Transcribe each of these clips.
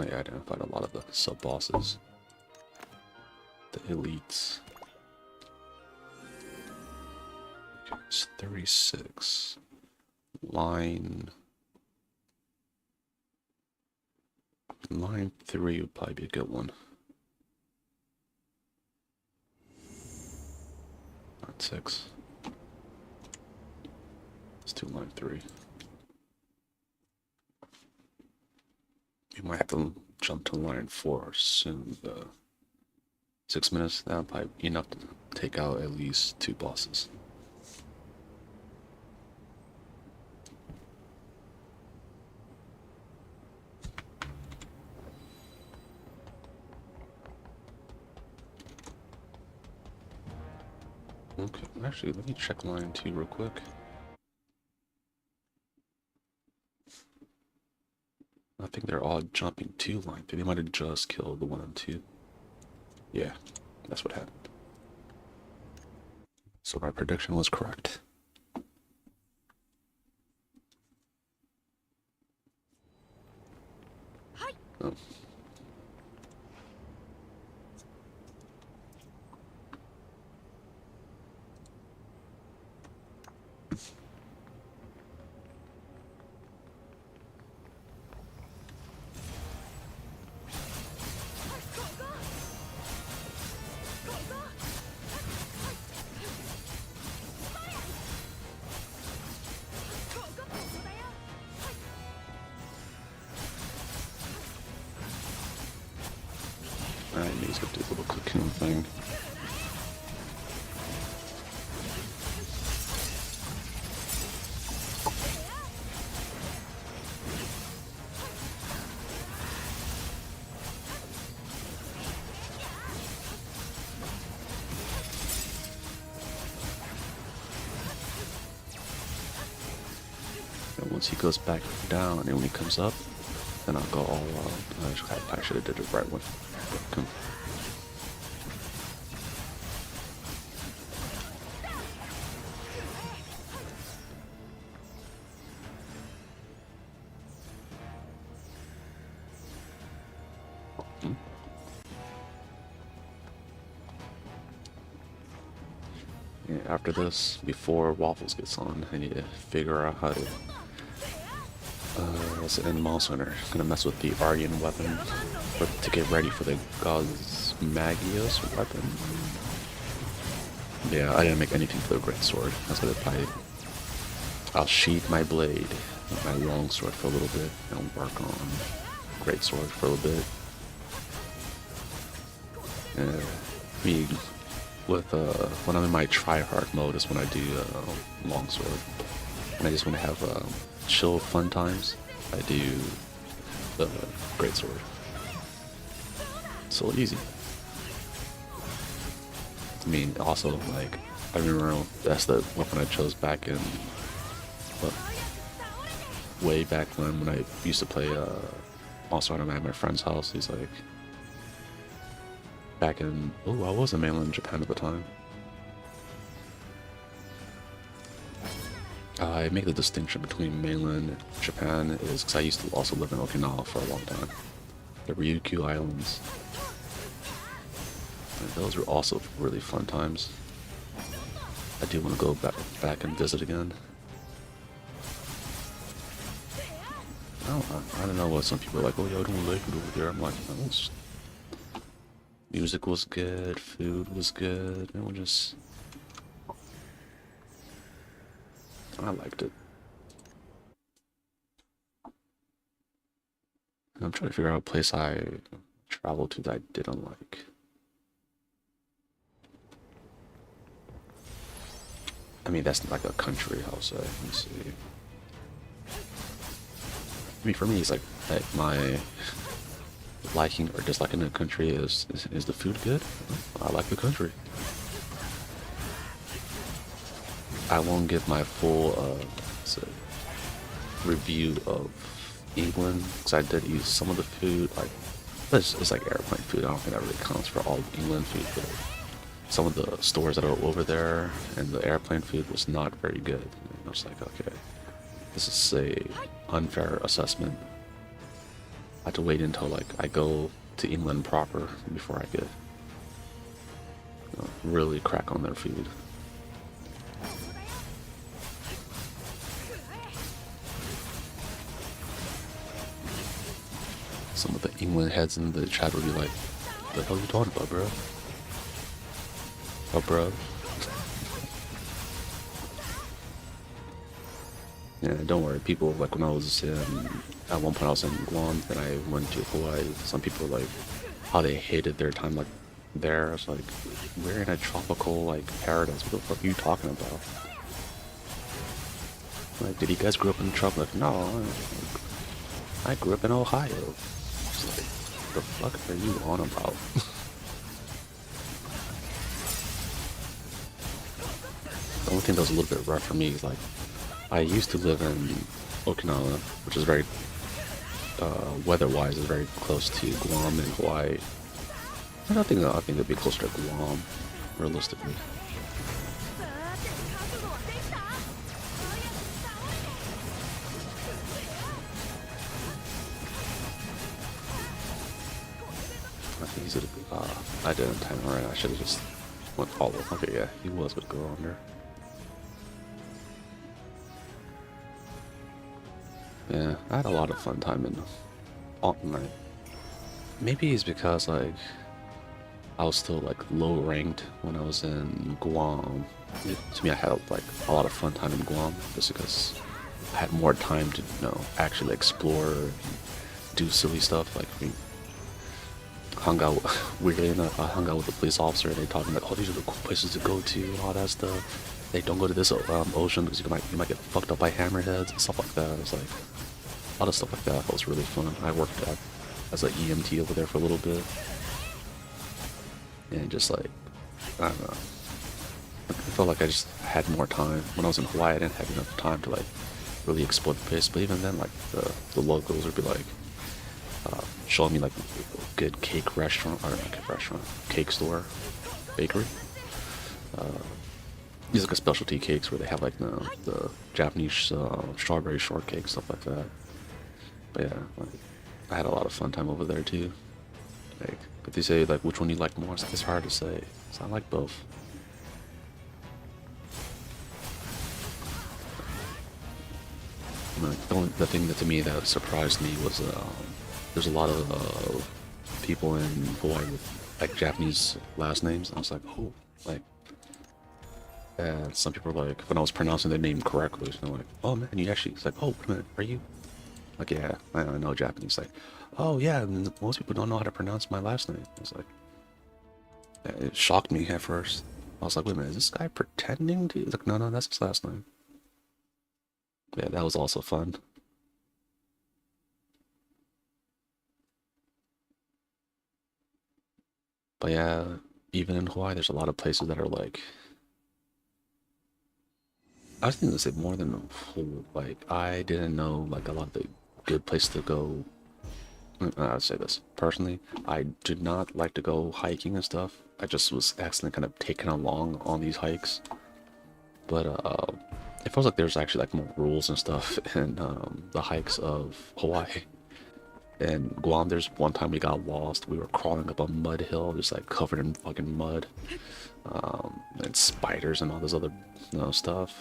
Oh yeah, I identified a lot of the sub-bosses. The elites. Okay, it's 36. Line 3 would probably be a good one. Line 6. Let's do line 3. You might have to jump to line 4 soon. 6 minutes, that'll probably be enough to take out at least 2 bosses. Okay, actually, let me check line 2 real quick. I think they're all jumping to line 3. They might have just killed the 1 and 2. Yeah, that's what happened. So my prediction was correct. Oh. Alright, he's gonna do a little cocoon thing. And once he goes back down and when he comes up, then I'll go all out. I should have did it right when. Come. Yeah, after this, before Waffles gets on, I need to figure out how to what's it in Monster Hunter? Gonna mess with the Aryan weapon to get ready for the Gosmagios weapon. Yeah, I didn't make anything for the great sword. That's what I'll sheath my blade, my long sword for a little bit, and work on great sword for a little bit. Me with when I'm in my try-hard mode is when I do long sword. And I just want to have chill fun times. I do the great sword. So easy. I mean, also like I remember that's the weapon I chose back in way back when I used to play Monster Hunter at my friend's house. He's like back in I was in mainland Japan at the time. I make the distinction between mainland Japan is because I used to also live in Okinawa for a long time. The Ryukyu Islands. And those were also really fun times. I do want to go back and visit again. I don't know what some people are like, oh yeah, I don't like it over there. I'm like, no, music was good, food was good, and I liked it. I'm trying to figure out a place I traveled to that I didn't like. I mean, that's like a country, I'll say. Let me see. I mean, for me, it's like my liking or disliking a country is the food good? I like the country. I won't give my full review of England because I did eat some of the food. Like it's like airplane food. I don't think that really counts for all of England food, but some of the stores that are over there and the airplane food was not very good. And I was like, okay, this is a unfair assessment. I had to wait until like I go to England proper before I could really crack on their food. Some of the England heads in the chat would be like, "What the hell are you talking about, bro? Oh, bro." Yeah, don't worry. People, like when I was in, at one point I was in Guam, then I went to Hawaii. Some people like how they hated their time like there. I was like, we're in a tropical like paradise. What the fuck are you talking about? Like, did you guys grow up in the tropical? Like, no, I grew up in Ohio. It's like, the fuck are you on about? The only thing that was a little bit rough for me is like, I used to live in Okinawa, which is very, weather-wise, is very close to Guam and Hawaii. I think it'd be closer to Guam, realistically. I think he's I didn't time it right. I should have just went follow. Okay, yeah, he was gonna go under. Yeah, I had a lot of fun time in Night. Maybe it's because like I was still like low ranked when I was in Guam. To me, I had like a lot of fun time in Guam just because I had more time to actually explore, and do silly stuff. Like we hung out weirdly enough. I hung out with the police officer and they talking about, oh, these are the cool places to go to and all that stuff. They don't go to this ocean because you might get fucked up by hammerheads and stuff like that. It's like a lot of stuff like that. That was really fun. I worked as an EMT over there for a little bit, and just like I don't know. I felt like I just had more time. When I was in Hawaii, I didn't have enough time to like really explore the place. But even then, like the locals would be like showing me like a good cake restaurant, or not cake restaurant, cake store, bakery. These like a specialty cakes where they have like the Japanese strawberry shortcake, stuff like that. But yeah, like, I had a lot of fun time over there too. Like, if they say like which one you like more, it's hard to say. So I like both. The thing that to me that surprised me was there's a lot of people in Hawaii with like Japanese last names. I was like, oh, like, and some people were like, when I was pronouncing their name correctly, they're like, oh man, you actually, it's like, oh, wait a minute, are you? Like, yeah, I know Japanese. Like, oh yeah, most people don't know how to pronounce my last name. I was like, it shocked me at first. I was like, wait a minute, is this guy pretending to? He's like, no, that's his last name. Yeah, that was also fun. But yeah, even in Hawaii, there's a lot of places that are like, I was thinking to say more than a whole. Like, I didn't know like a lot of the good places to go. I'd say this personally, I did not like to go hiking and stuff. I just was accidentally kind of taken along on these hikes. But it feels like there's actually like more rules and stuff in the hikes of Hawaii. In Guam, there's one time we got lost. We were crawling up a mud hill, just like covered in fucking mud, and spiders and all this other stuff.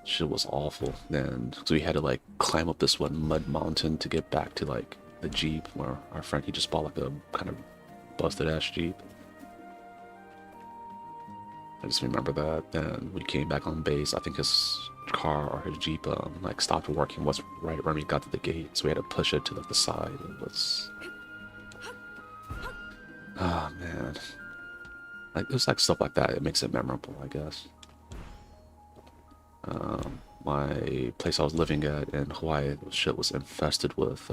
Shit was awful. Then so we had to like climb up this one mud mountain to get back to like the Jeep where our friend, he just bought like a kind of busted ass Jeep. I just remember that. Then we came back on base. I think his car or his Jeep like stopped working was right when we got to the gate, so we had to push it to like the side. It was, oh man, like it was like stuff like that. It makes it memorable, I guess. My place I was living at in Hawaii, shit was infested with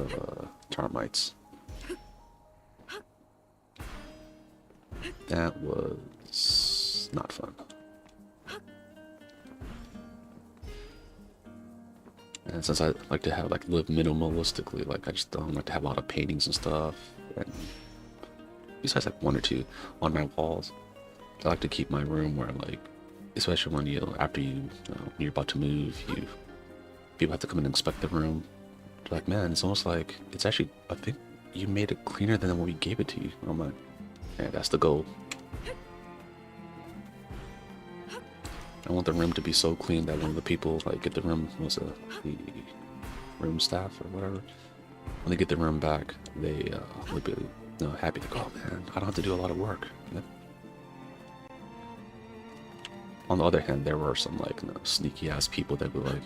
termites. That was not fun. And since I like to have like live minimalistically, like I just don't like to have a lot of paintings and stuff. And besides like one or two on my walls, I like to keep my room where like, especially when after when you're about to move, people have to come and inspect the room. They're like, man, it's almost like it's actually. I think you made it cleaner than when we gave it to you. And I'm like, yeah, that's the goal. I want the room to be so clean that when the people like get the room, the room staff or whatever, when they get the room back, they would be happy to go, oh, man, I don't have to do a lot of work. Yeah. On the other hand, there were some like sneaky ass people that would like,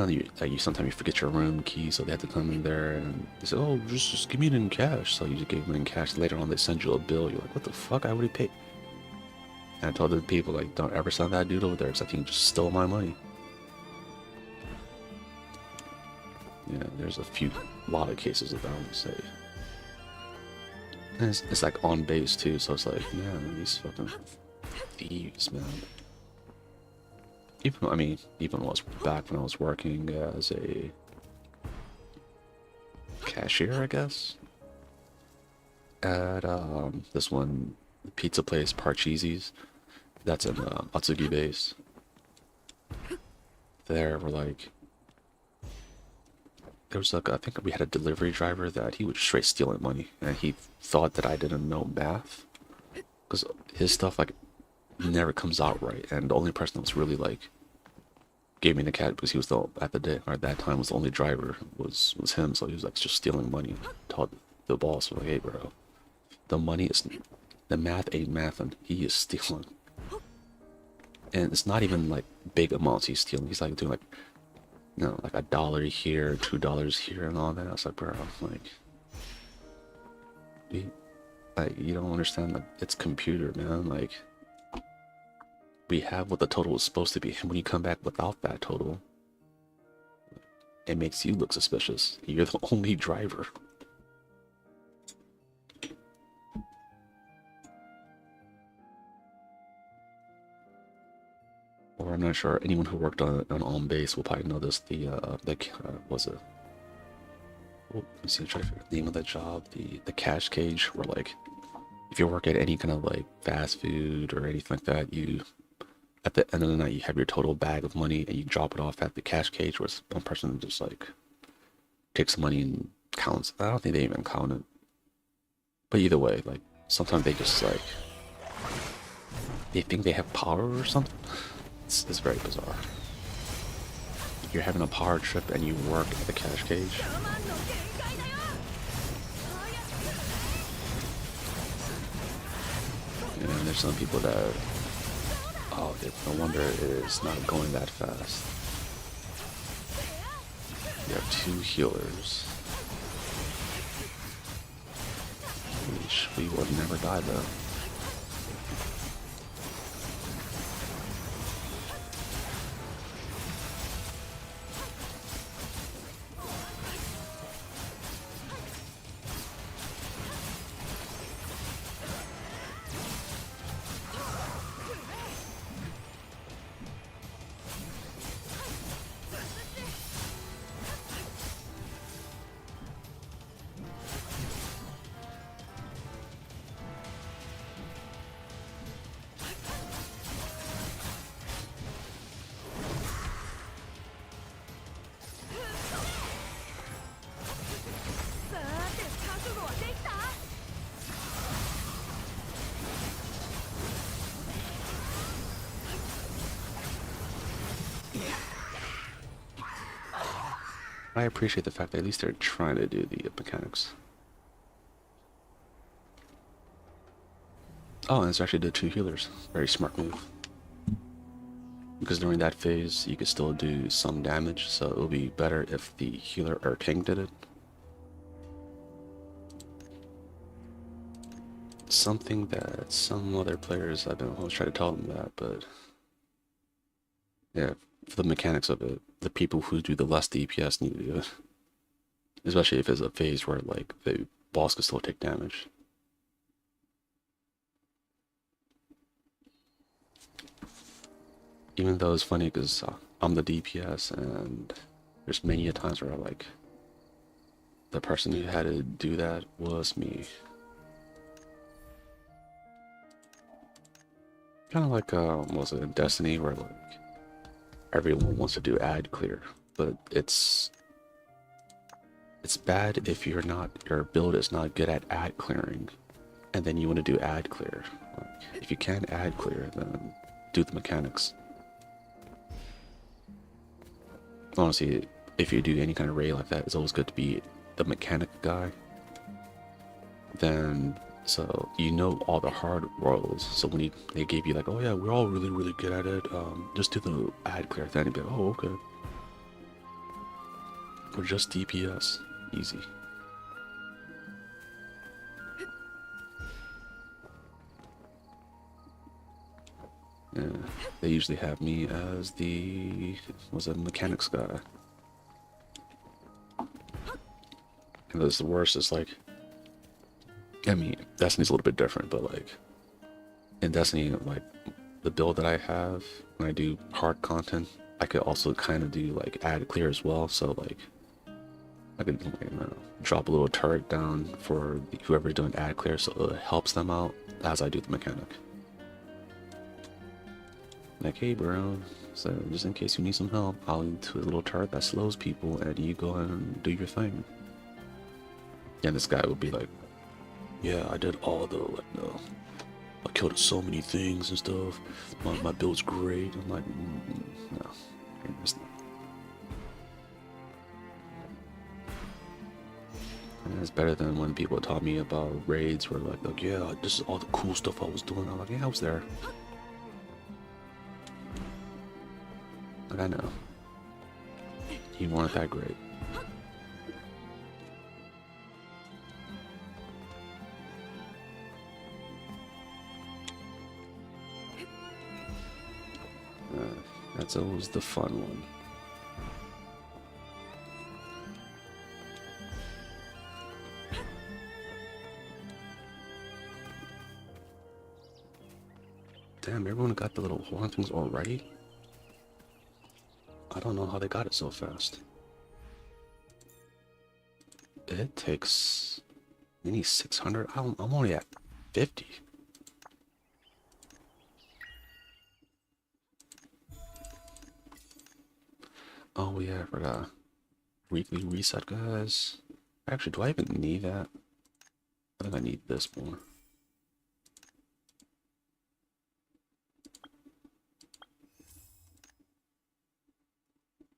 you sometimes you forget your room key, so they had to come in there and they said, oh, just give me it in cash. So you just gave them in cash. Later on, they send you a bill. You're like, what the fuck? I already paid. And I told the people, like, don't ever send that dude over there, because I think he just stole my money. Yeah, there's a lot of cases of that, I would say. And it's like on base too, so it's like, man, these fucking thieves, man. Even when I was back when I was working as a cashier, I guess, at this one pizza place, Parcheesi's, that's in Atsugi base. There were like, there was like, I think we had a delivery driver that he was straight stealing money, and he thought that I didn't know math, because his stuff like never comes out right, and the only person that was really like gave me the cat, because he was at that time was the only driver, was him, so he was like just stealing money. Told the boss, like, hey bro, the math ain't mathin', he is stealing. And it's not even like big amounts he's stealing, he's like doing like, like $1 here, $2 here and all that. I was like, bro, like, you don't understand that it's computer, man. Like, we have what the total is supposed to be, and when you come back without that total, it makes you look suspicious. You're the only driver. Or I'm not sure, anyone who worked on base will probably know this. Was it? Let me see, I'm trying to figure out the name of that job. The cash cage, where like, if you work at any kind of like fast food or anything like that, at the end of the night you have your total bag of money and you drop it off at the cash cage, where one person just like takes the money and counts. I don't think they even count it. But either way, like sometimes they just like, they think they have power or something. It's very bizarre. You're having a power trip and you work at the cash cage. And there's some people that, oh, no wonder it is not going that fast. You have 2 healers. We would never die though. I appreciate the fact that at least they're trying to do the mechanics. Oh, and it's actually the 2 healers. Very smart move. Because during that phase, you could still do some damage, so it would be better if the healer or tank did it. Something that some other players, I've been always trying to tell them that, but yeah, for the mechanics of it, the people who do the less DPS need to do it. Especially if it's a phase where like the boss can still take damage. Even though it's funny because I'm the DPS, and there's many a times where like the person who had to do that was me. Kind of like was it in Destiny, where like everyone wants to do ad clear, but it's It's bad if your build is not good at ad clearing, and then you want to do ad clear. Like, if you can't ad clear, then do the mechanics. Honestly, if you do any kind of raid like that, it's always good to be the mechanic guy. Then, so you know all the hard roles. So when they gave you like, oh yeah, we're all really, really good at it. Just do the ad clear thing. And be like, oh okay. We're just DPS, easy. Yeah, they usually have me as the mechanics guy. And the worst is like, I mean, Destiny's a little bit different, but like in Destiny, like the build that I have when I do hard content, I could also kind of do like ad clear as well. So like I could drop a little turret down for whoever's doing ad clear, so it helps them out as I do the mechanic. Like, hey bro, so just in case you need some help, I'll do a little turret that slows people and you go and do your thing. And this guy would be like, yeah, I did all the, like, no, I killed so many things and stuff, my build's great. I'm like, no, it's not. And it's better than when people taught me about raids where like, yeah, this is all the cool stuff I was doing. I'm like, yeah, I was there. Like, I know. You weren't that great. That's always the fun one. Damn, everyone got the little horn things already? I don't know how they got it so fast. It takes maybe 600. I'm only at 50. Oh yeah, I forgot. Weekly reset, guys. Actually, do I even need that? I think I need this more.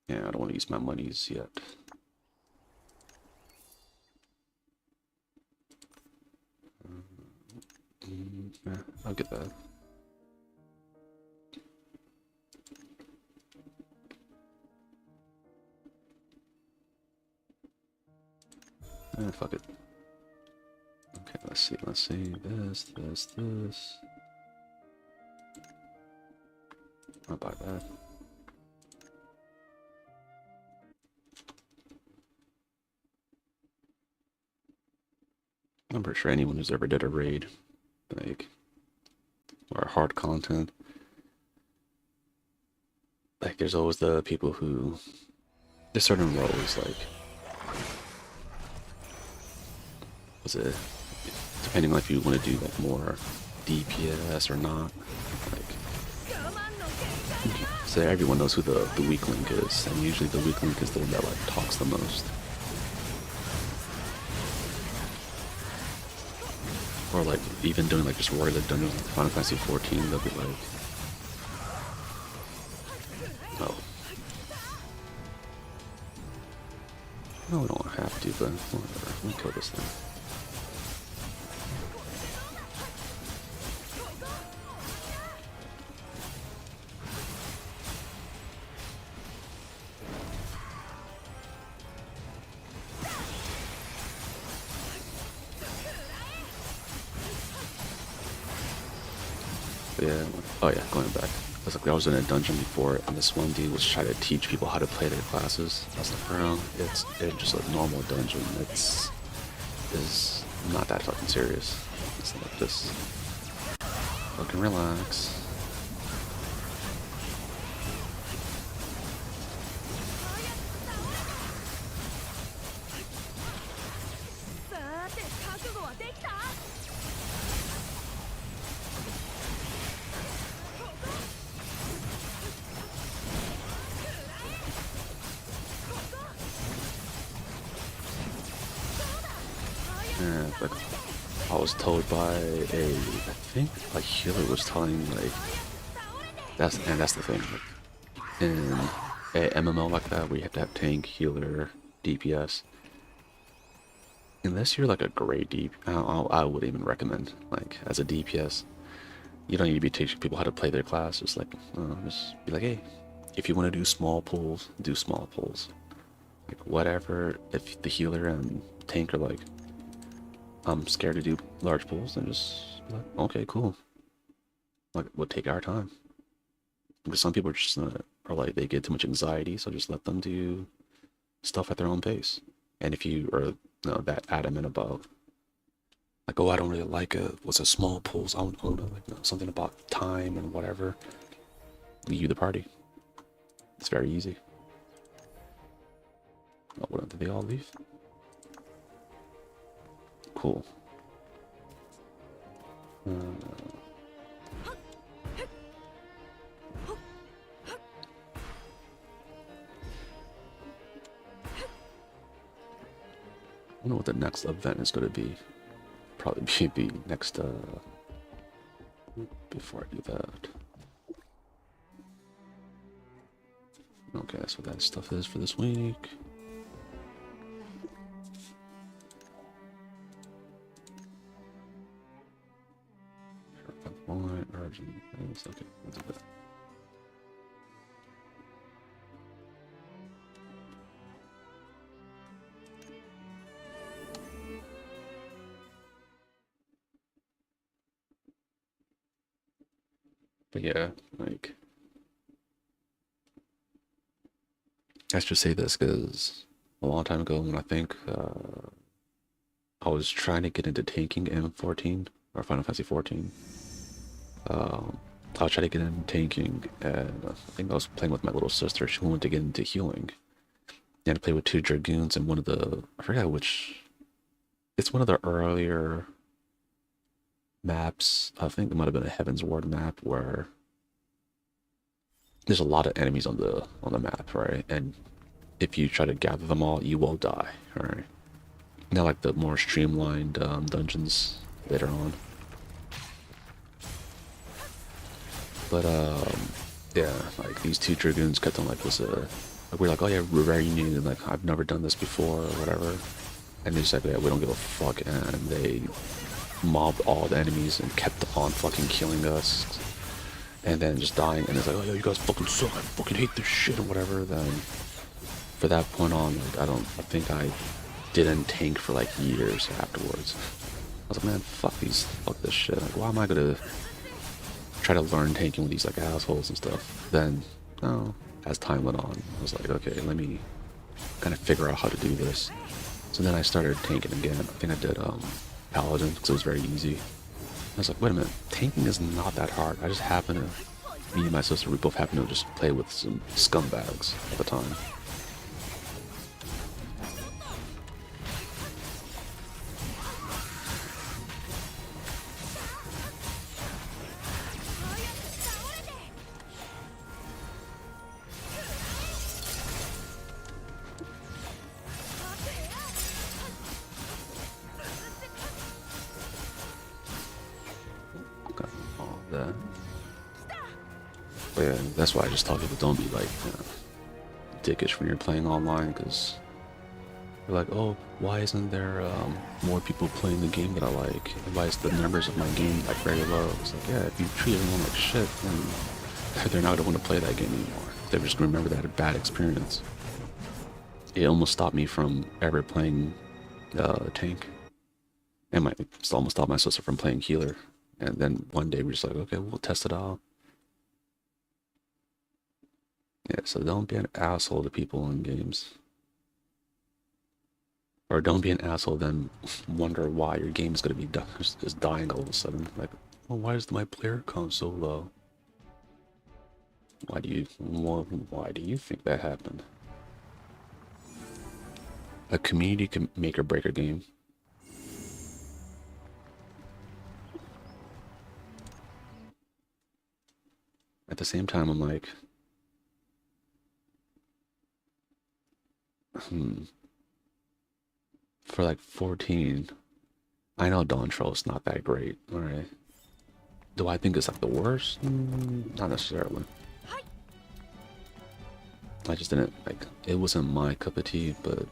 Yeah, I don't want to use my monies yet. Yeah, I'll get that. Fuck it. Okay, let's see. This. I'll buy that. I'm pretty sure anyone who's ever did a raid, like, or hard content, like, there's always the people who, there's certain roles, like, was it, depending on if you want to do, like, more DPS or not, like, so everyone knows who the weak link is, and usually the weak link is the one that, like, talks the most. Or like even doing like just regular dungeons like Final Fantasy 14, they'll be like, oh, no, we don't have to, but whatever. Let me kill this thing. Yeah. Oh yeah, going back. I was in a dungeon before, and this one dude was trying to teach people how to play their classes. I was like, bro, it's just a normal dungeon. It's not that fucking serious. It's like just fucking relax. like I was told by I think a healer was telling me, like, that's the thing. Like, in a MMO like that, where you have to have tank, healer, DPS. Unless you're like a great I would even recommend, like, as a DPS, you don't need to be teaching people how to play their class. Just be like, hey, if you want to do small pulls, do small pulls. Like, whatever. If the healer and tank are like, I'm scared to do large pulls, then just be like, okay, cool. Like, we'll take our time. Because some people are just are like, they get too much anxiety, so just let them do stuff at their own pace. And if you are, that adamant about, like, oh, I don't really like it, what's a small pulls, I don't know, like, something about time and whatever, leave you the party. It's very easy. Oh, what, did they all leave? Cool. I don't know what the next event is going to be. Probably be next, before I do that. Okay, that's what that stuff is for this week. Urgent. Okay, let's do that. But yeah, like, I should say this because a long time ago, when I think I was trying to get into tanking in 14 or Final Fantasy 14, I was trying to get into tanking, and I think I was playing with my little sister. She wanted to get into healing, and I played with two dragoons and one of the, I forgot which. It's one of the earlier maps. I think it might have been a Heaven's Ward map where there's a lot of enemies on the map, right? And if you try to gather them all, you will die, right? Not like the more streamlined dungeons later on. But yeah, like these two dragoons kept on like like, we're like, oh yeah, we're very new, and like I've never done this before or whatever. And they just like, yeah, we don't give a fuck, and they mobbed all the enemies and kept on fucking killing us, and then just dying. And it's like, oh yeah, you guys fucking suck, I fucking hate this shit or whatever. Then for that point on, like, I think I didn't tank for like years afterwards. I was like, man, fuck this shit. Like, why am I gonna try to learn tanking with these like assholes and stuff? Then, no, as time went on, I was like, okay, let me kind of figure out how to do this. So then I started tanking again. I think I did Paladin because it was very easy. I was like, wait a minute, tanking is not that hard. I just happen to, me and my sister, we both happen to just play with some scumbags at the time. Got all that. But yeah, that's why I just tell people, don't be like dickish when you're playing online, because you're like, oh, why isn't there more people playing the game that I like? Why is the numbers of my game like very low? It's like, yeah, if you treat everyone like shit, then they're not gonna want to play that game anymore. They're just gonna remember they had a bad experience. It almost stopped me from ever playing tank, and it's almost stopped my sister from playing healer. And then one day we're just like, okay, we'll test it out. Yeah, so don't be an asshole to people in games. Or don't be an asshole, then wonder why your game is going to be just dying all of a sudden. Like, well, why is my player count so low? Why do you think that happened? A community can make or break a game. At the same time, I'm like, for like 14, I know Dawn Troll's not that great. Alright. Do I think it's like the worst? Not necessarily. I just didn't like it wasn't my cup of tea, but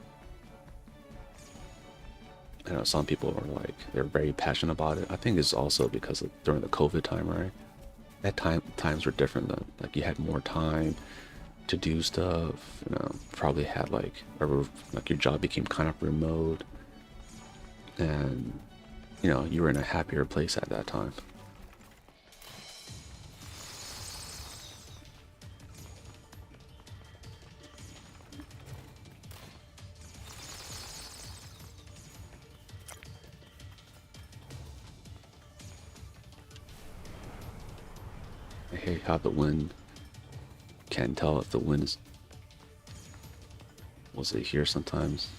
I know some people are like they're very passionate about it. I think it's also because of during the COVID time, right? At times were different then. Like you had more time to do stuff, you know, probably had like your job became kind of remote and you know, you were in a happier place at that time. I hate how the wind can't tell if the wind is was it here sometimes.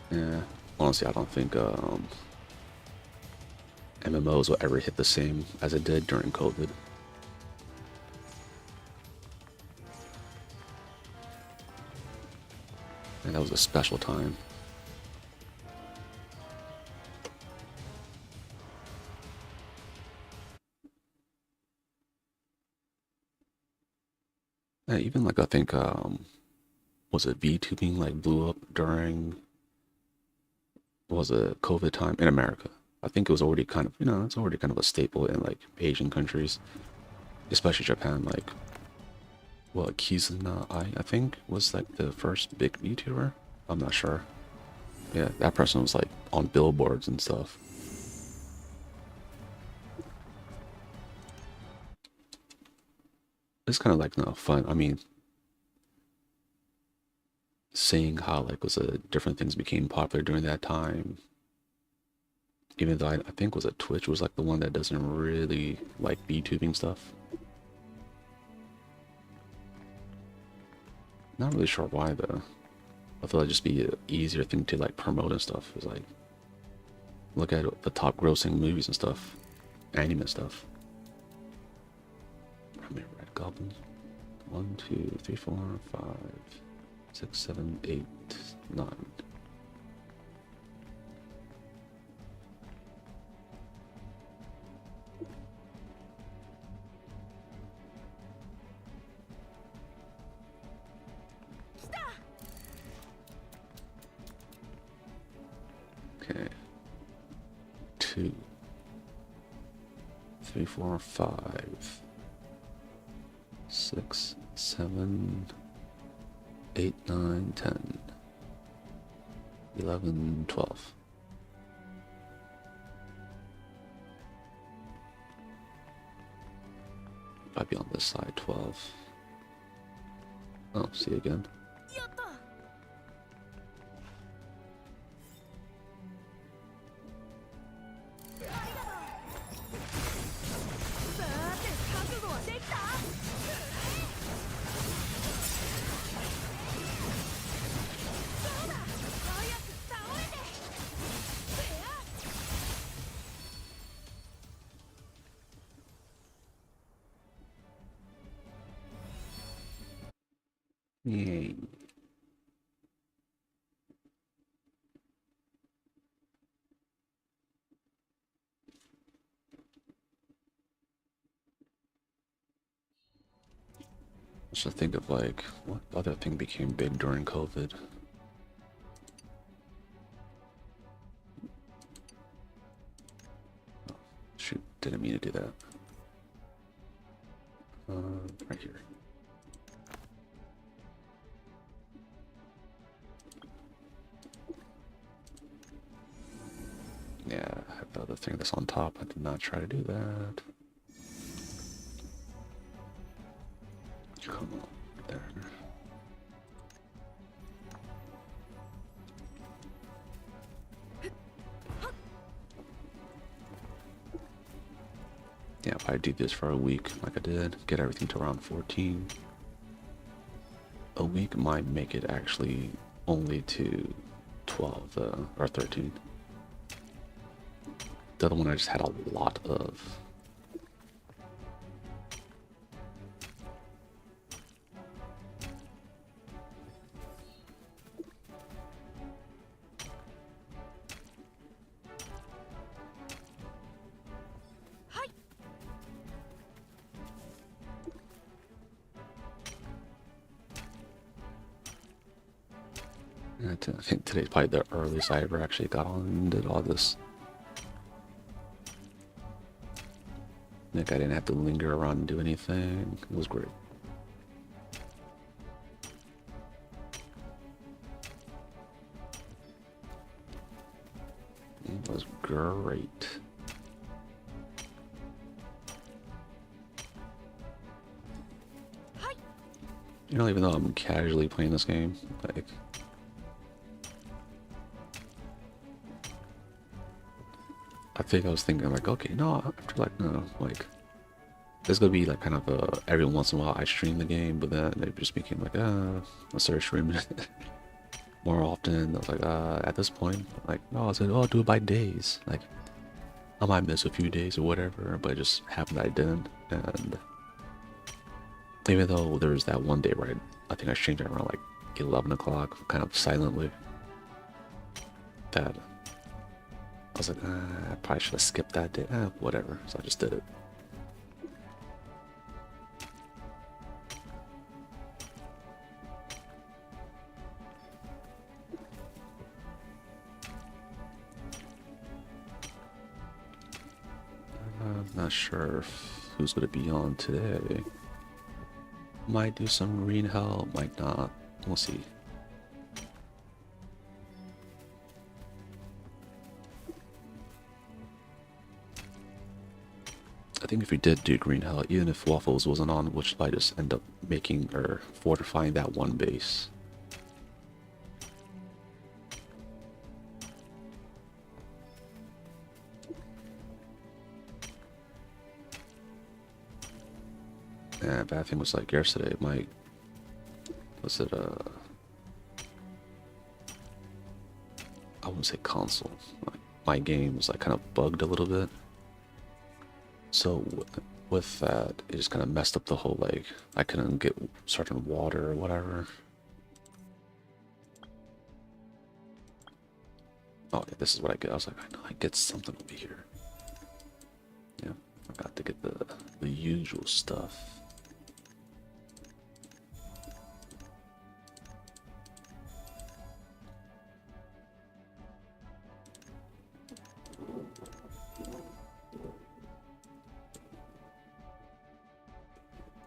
Yeah, honestly, I don't think MMOs will ever hit the same as it did during COVID. And that was a special time. Yeah, even like I think was it VTubing like blew up during was it COVID time in America? I think it was already kind of you know it's already kind of a staple in like Asian countries, especially Japan. Like well, Kizuna I think was like the first big VTuber. I'm not sure. Yeah, that person was like on billboards and stuff. It's kind of like no fun. I mean, seeing how like was a different things became popular during that time. Even though I think was it Twitch was like the one that doesn't really like VTubing stuff. Not really sure why though. I thought it'd just be an easier thing to like promote and stuff. It's like look at the top grossing movies and stuff, anime stuff. How many red goblins? 1, 2, 3, 4, 5, 6, 7, 8, 9. Okay. 2, 3, 4, 5, 6, 7, 8, 9, 10, 11, 12. Might be on this side, 12. Oh, see you again. Yay. I should think of like what other thing became big during COVID. Oh, shoot, didn't mean to do that. Right here. Yeah, I have the other thing that's on top. I did not try to do that. Come on, there. Yeah, if I do this for a week, like I did, get everything to around 14, a week might make it actually only to 12 or 13. The other one I just had a lot of. I think today's probably the earliest I ever actually got on and did all this. Like I didn't have to linger around and do anything. It was great. It was great. You know, even though I'm casually playing this game, like I think I was thinking like, okay, no, after like no, like there's gonna be like kind of every once in a while I stream the game, but then it just became like I started streaming it more often. I was like, at this point, like no, I said, oh, I'll do it by days. Like I might miss a few days or whatever, but it just happened that I didn't. And even though there was that one day where I think I streamed it around like 11 o'clock, kind of silently, that I was like, I probably should have skipped that day. Whatever. So I just did it. I'm not sure who's going to be on today. Might do some green hell, might not. We'll see. I think if we did do green hell, even if Waffles wasn't on, which I just end up making or fortifying that one base. Yeah, bad thing was like yesterday, I wouldn't say console. My game was like kind of bugged a little bit. So with that, it just kind of messed up the whole, like, I couldn't get certain water or whatever. Oh, yeah, this is what I get. I was like, I know I get something over here. Yeah, forgot to get the usual stuff.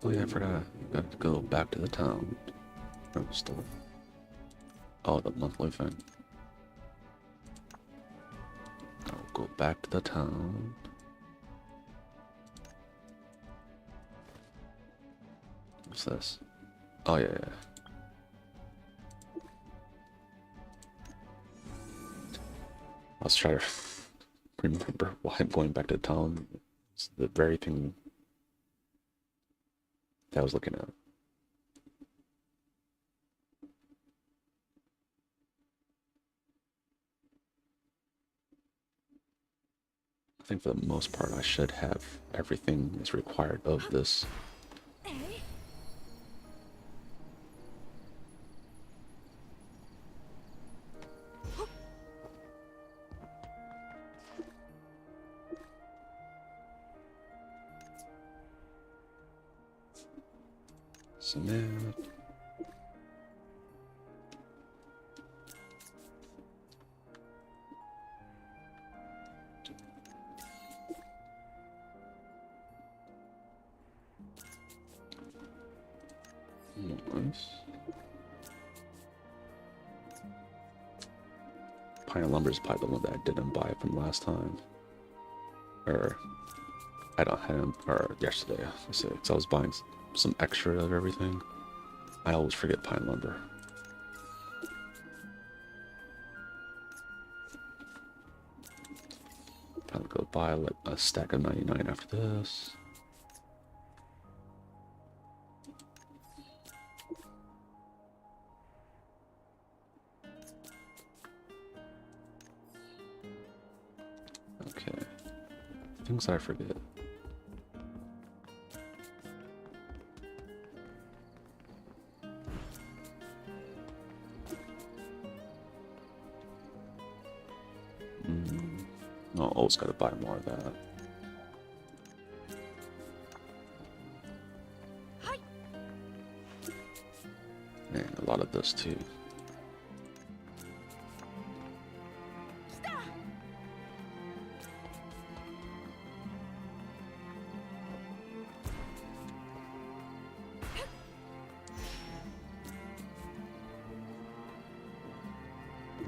Oh yeah, I forgot. Got to go back to the town. Oh, the monthly thing. I'll go back to the town. What's this? Oh yeah, yeah. I was trying to remember why I'm going back to town. It's the very thing that I was looking at. I think for the most part I should have everything that's required of this. Cement. Nice. Pine and lumber is probably the one that I didn't buy from last time. Or I don't have him, or yesterday, I say, because I was buying some extra of everything. I always forget pine lumber. Probably go buy like a stack of 99 after this. things that I forget. No, always gotta buy more of that. And a lot of this too.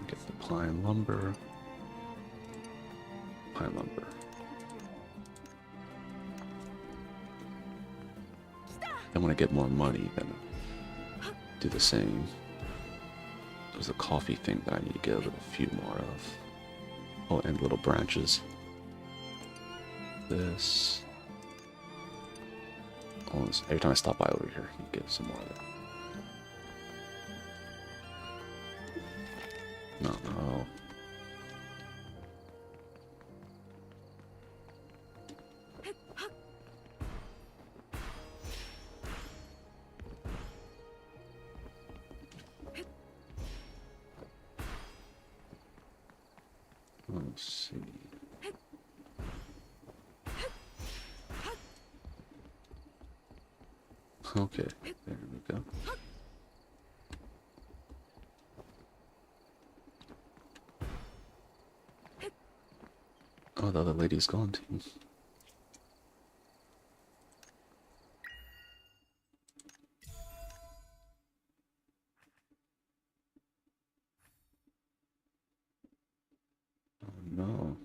Get the pine lumber. Pine lumber. Then when I get more money, then do the same. There's a coffee thing that I need to get a few more of. Oh, and little branches. This. Oh, every time I stop by over here, you get some more of that. No. Let's see. Okay, there we go. Oh, the other lady's gone too. Oh no.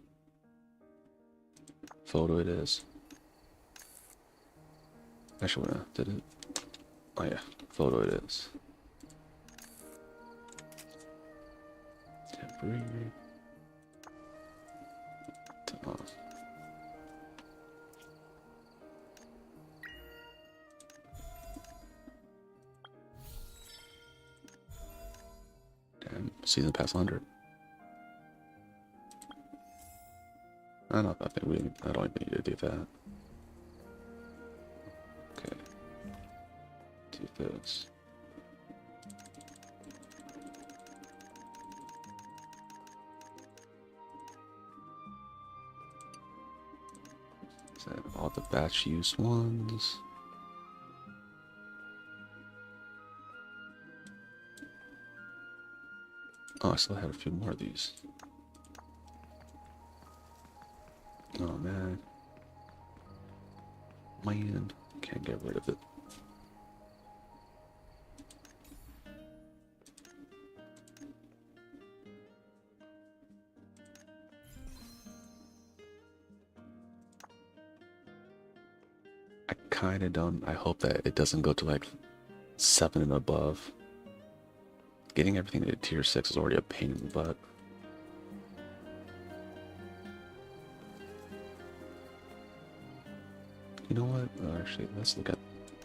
Photo it is. Actually, did it? Oh yeah, photo it is. Temporary. Damn, season pass 100. I don't think I don't even need to do that. Okay. Do this. Is that all the batch use ones? Oh, I still had a few more of these. Oh man. Man, can't get rid of it. I kinda don't. I hope that it doesn't go to like 7 and above. Getting everything to tier 6 is already a pain in the butt. You know what? Actually, let's look at.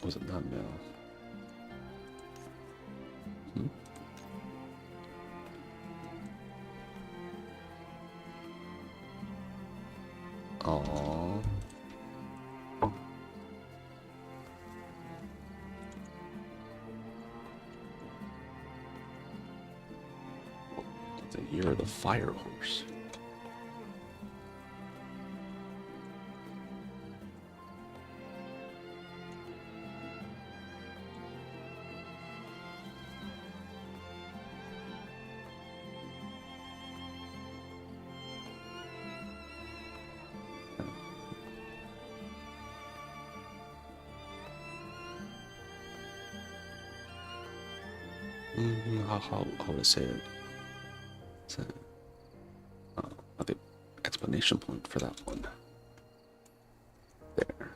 Was it not now? Aww. The year of the fire horse. How would I say it? It's the explanation point for that one. There.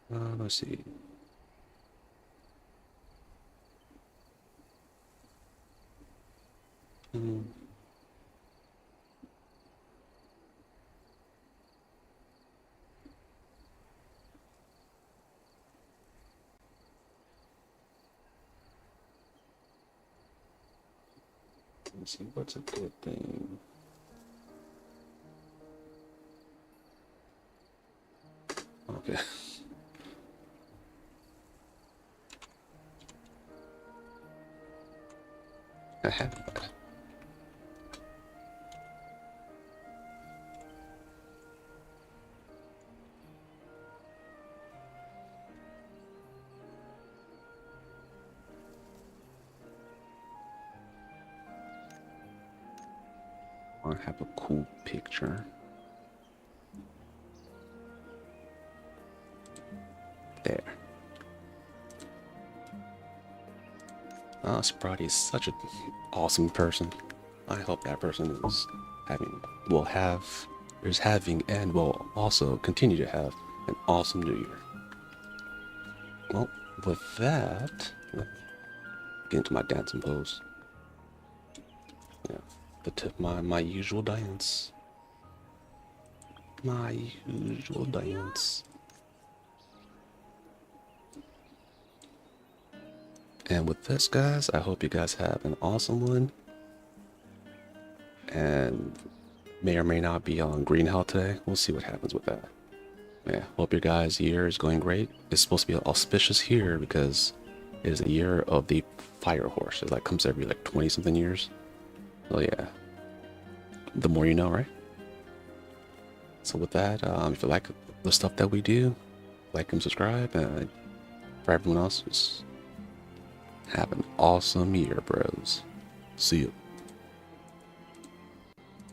Let's see. Let's see, what's a good thing? Okay. I have that. I have a cool picture. There. Sprite is such an awesome person. I hope that person is having and will also continue to have an awesome new year. Well, with that, get into my dancing pose. Yeah, my usual dance. My usual dance. And with this, guys, I hope you guys have an awesome one. And may or may not be on Green Hell today. We'll see what happens with that. Yeah, hope your guys' year is going great. It's supposed to be auspicious year because it is the year of the fire horse. It like comes every like 20 something years. So yeah, the more you know, right? So with that, if you like the stuff that we do, like and subscribe. And for everyone else, just have an awesome year, bros. See you.